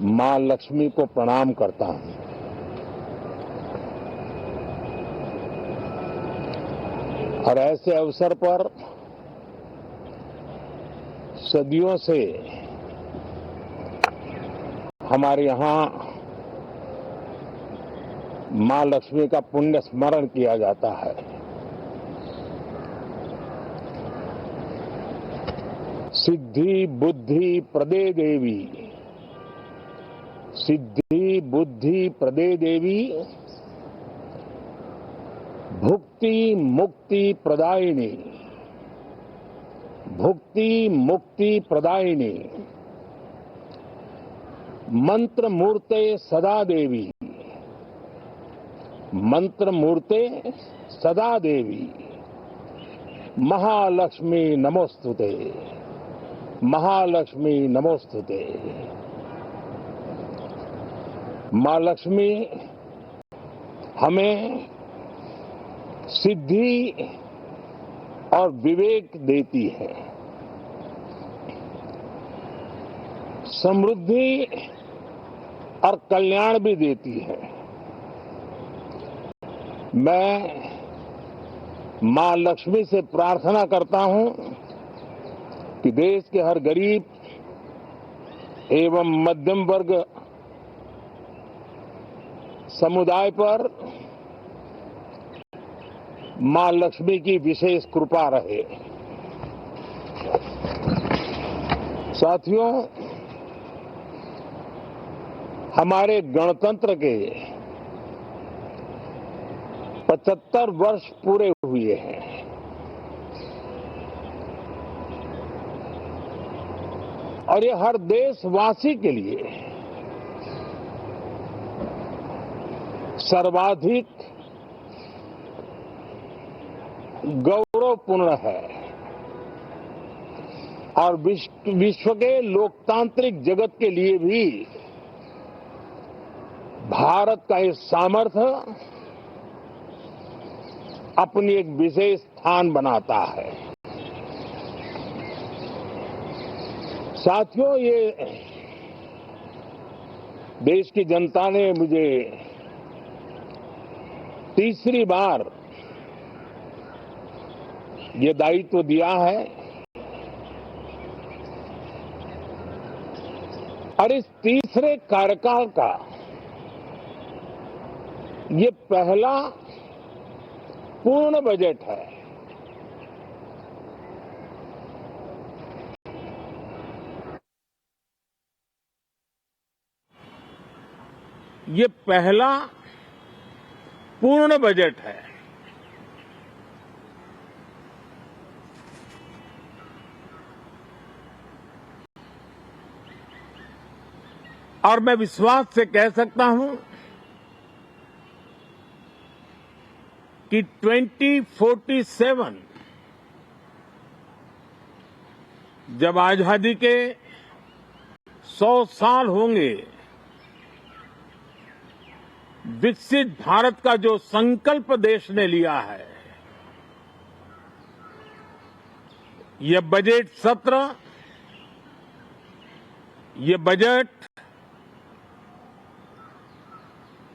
मां लक्ष्मी को प्रणाम करता हूं। और ऐसे अवसर पर सदियों से हमारे यहां मां लक्ष्मी का पुण्य स्मरण किया जाता है। सिद्धि बुद्धि प्रदे देवी, सिद्धि बुद्धि प्रदे देवी, भुक्ति मुक्ति प्रदायिनी, भुक्ति मुक्ति प्रदायिनी, मंत्र मूर्ते सदा देवी, मंत्र मूर्ते सदा देवी, महालक्ष्मी नमोस्तुते, महालक्ष्मी नमोस्तुते। मां लक्ष्मी हमें सिद्धि और विवेक देती है, समृद्धि और कल्याण भी देती है। मैं मां लक्ष्मी से प्रार्थना करता हूं कि देश के हर गरीब एवं मध्यम वर्ग समुदाय पर मां लक्ष्मी की विशेष कृपा रहे। साथियों, हमारे गणतंत्र के 75 वर्ष पूरे हुए हैं। और ये हर देशवासी के लिए सर्वाधिक गौरवपूर्ण है और विश्व के लोकतांत्रिक जगत के लिए भी भारत का ये सामर्थ्य अपनी एक विशेष स्थान बनाता है। साथियों, ये देश की जनता ने मुझे तीसरी बार ये दायित्व दिया है और इस तीसरे कार्यकाल का ये पहला पूर्ण बजट है। ये पहला पूर्ण बजट है। और मैं विश्वास से कह सकता हूं कि 2047 जब आजादी के 100 साल होंगे, विकसित भारत का जो संकल्प देश ने लिया है, ये बजट सत्र, ये बजट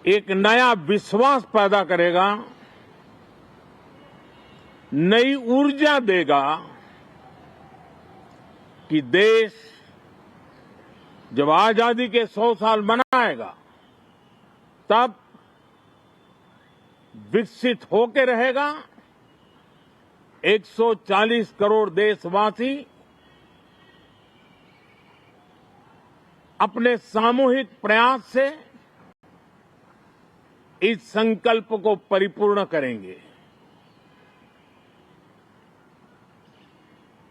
एक नया विश्वास पैदा करेगा, नई ऊर्जा देगा कि देश जब आजादी के 100 साल मनाएगा तब विकसित होकर रहेगा। 140 करोड़ देशवासी अपने सामूहिक प्रयास से इस संकल्प को परिपूर्ण करेंगे।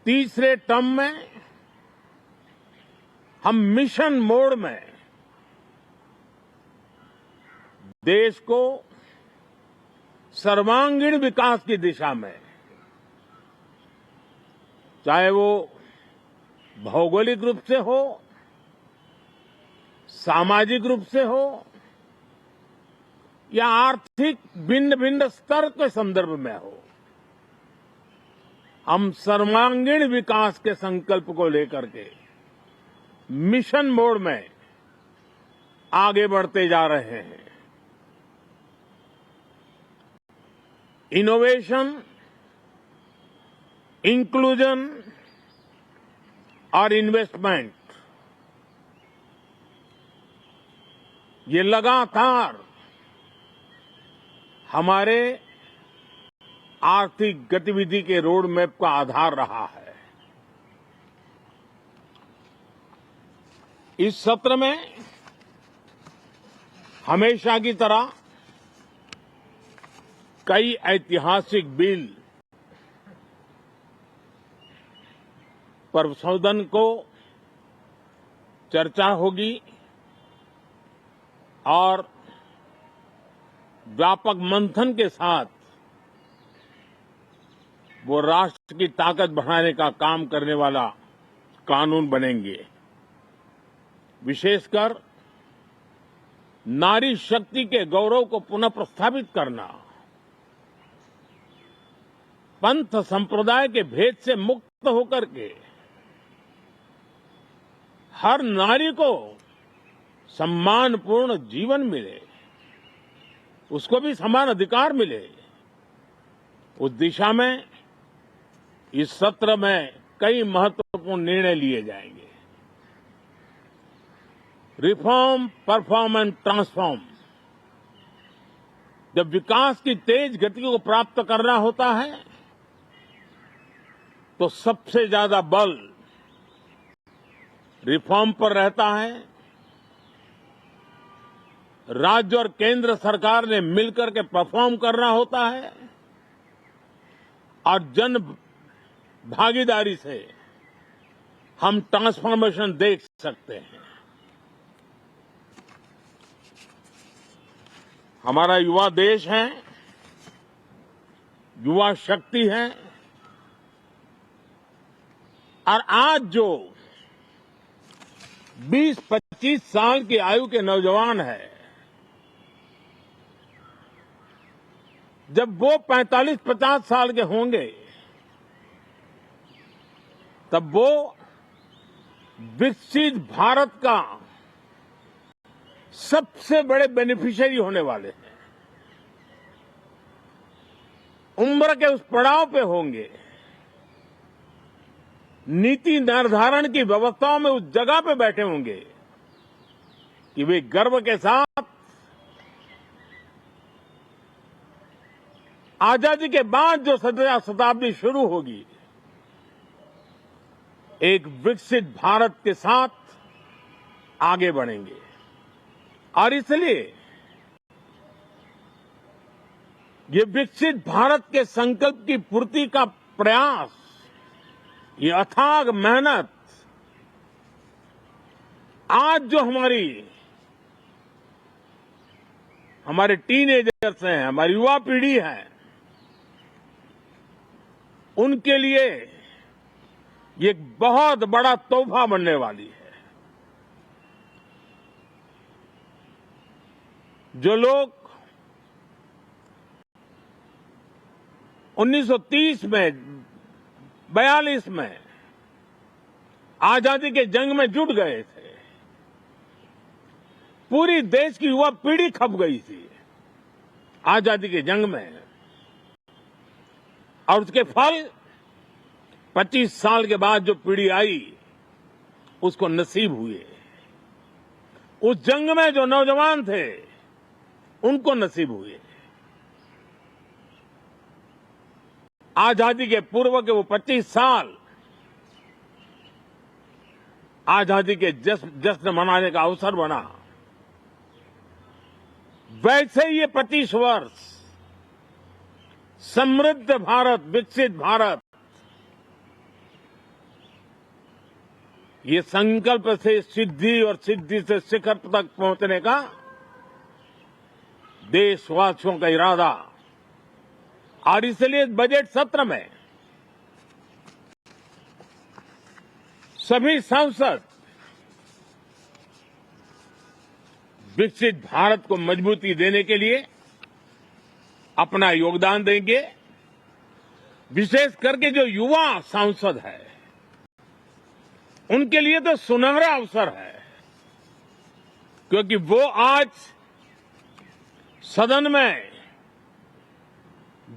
तीसरे टर्म में हम मिशन मोड में देश को सर्वांगीण विकास की दिशा में, चाहे वो भौगोलिक रूप से हो, सामाजिक रूप से हो या आर्थिक भिन्न भिन्न स्तर के संदर्भ में हो, हम सर्वांगीण विकास के संकल्प को लेकर के मिशन मोड में आगे बढ़ते जा रहे हैं। इनोवेशन, इंक्लूजन और इन्वेस्टमेंट, ये लगातार हमारे आर्थिक गतिविधि के रोड मैप का आधार रहा है। इस सत्र में हमेशा की तरह कई ऐतिहासिक बिल पर सदन को चर्चा होगी और व्यापक मंथन के साथ वो राष्ट्र की ताकत बढ़ाने का काम करने वाला कानून बनेंगे। विशेषकर नारी शक्ति के गौरव को पुनः प्रस्थापित करना, पंथ संप्रदाय के भेद से मुक्त होकर के हर नारी को सम्मानपूर्ण जीवन मिले, उसको भी समान अधिकार मिले, उस दिशा में इस सत्र में कई महत्वपूर्ण निर्णय लिए जाएंगे। Reform, perform and transform. जब विकास की तेज गति को प्राप्त करना होता है तो सबसे ज्यादा बल रिफॉर्म पर रहता है। राज्य और केंद्र सरकार ने मिलकर के परफॉर्म करना होता है और जन भागीदारी से हम ट्रांसफॉर्मेशन देख सकते हैं। हमारा युवा देश है, युवा शक्ति है और आज जो 20-25 साल की आयु के नौजवान हैं, जब वो 45-50 साल के होंगे तब वो विकसित भारत का सबसे बड़े बेनिफिशियरी होने वाले हैं। उम्र के उस पड़ाव पे होंगे, नीति निर्धारण की व्यवस्थाओं में उस जगह पे बैठे होंगे कि वे गर्व के साथ आजादी के बाद जो शताब्दी शुरू होगी, एक विकसित भारत के साथ आगे बढ़ेंगे। और इसलिए ये विकसित भारत के संकल्प की पूर्ति का प्रयास, ये अथाग मेहनत आज जो हमारे टीनेजर्स हैं, हमारी युवा पीढ़ी है, उनके लिए ये एक बहुत बड़ा तोहफा बनने वाली है। जो लोग 1930 में, 42 में आजादी के जंग में जुट गए थे, पूरी देश की युवा पीढ़ी खप गई थी आजादी के जंग में, और उसके फल 25 साल के बाद जो पीढ़ी आई उसको नसीब हुए। उस जंग में जो नौजवान थे उनको नसीब हुए। आजादी के पूर्व के वो 25 साल आजादी के जश्न मनाने का अवसर बना। वैसे ही ये 25 वर्ष समृद्ध भारत, विकसित भारत, ये संकल्प से सिद्धि और सिद्धि से शिखर तक पहुंचने का देशवासियों का इरादा। और इसलिए बजट सत्र में सभी सांसद विकसित भारत को मजबूती देने के लिए अपना योगदान देंगे। विशेष करके जो युवा सांसद है, उनके लिए तो सुनहरा अवसर है क्योंकि वो आज सदन में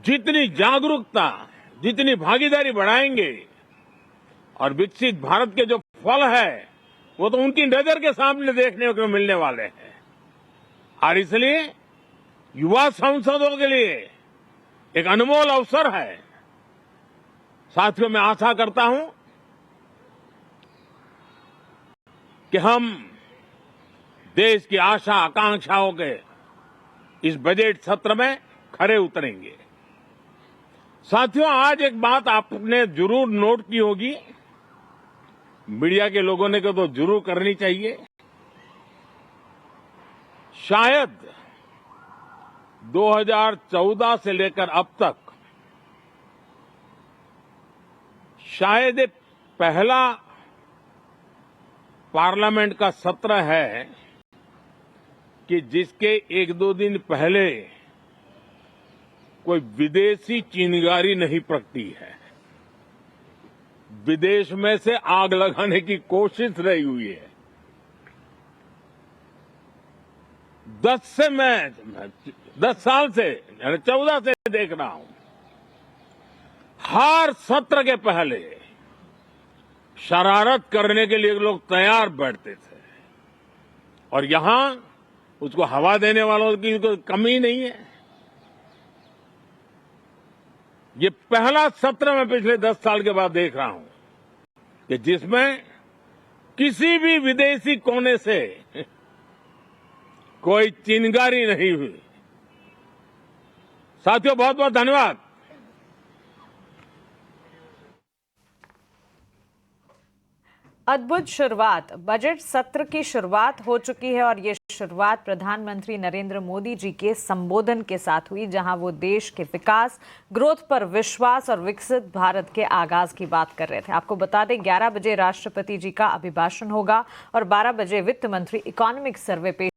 जितनी जागरूकता, जितनी भागीदारी बढ़ाएंगे और विकसित भारत के जो फल है वो तो उनकी नजर के सामने देखने को मिलने वाले हैं। और इसलिए युवा सांसदों के लिए एक अनमोल अवसर है। साथियों, मैं आशा करता हूं कि हम देश की आशा आकांक्षाओं के इस बजट सत्र में खरे उतरेंगे। साथियों, आज एक बात आपने जरूर नोट की होगी, मीडिया के लोगों ने तो जरूर करनी चाहिए। शायद 2014 से लेकर अब तक शायद ये पहला पार्लियामेंट का सत्र है कि जिसके एक दो दिन पहले कोई विदेशी चिंगारी नहीं प्रगटी है। विदेश में से आग लगाने की कोशिश रही हुई है। 10 साल से 14 से देख रहा हूं, हर सत्र के पहले शरारत करने के लिए लोग तैयार बैठते थे और यहां उसको हवा देने वालों की कोई कमी नहीं है। ये पहला सत्र मैं पिछले 10 साल के बाद देख रहा हूं कि जिसमें किसी भी विदेशी कोने से कोई चिंगारी नहीं हुई। साथियों, बहुत बहुत धन्यवाद। अद्भुत शुरुआत, बजट सत्र की शुरुआत हो चुकी है और ये शुरुआत प्रधानमंत्री नरेंद्र मोदी जी के संबोधन के साथ हुई, जहां वो देश के विकास, ग्रोथ पर विश्वास और विकसित भारत के आगाज की बात कर रहे थे। आपको बता दें 11 बजे राष्ट्रपति जी का अभिभाषण होगा और 12 बजे वित्त मंत्री इकोनॉमिक सर्वे पेश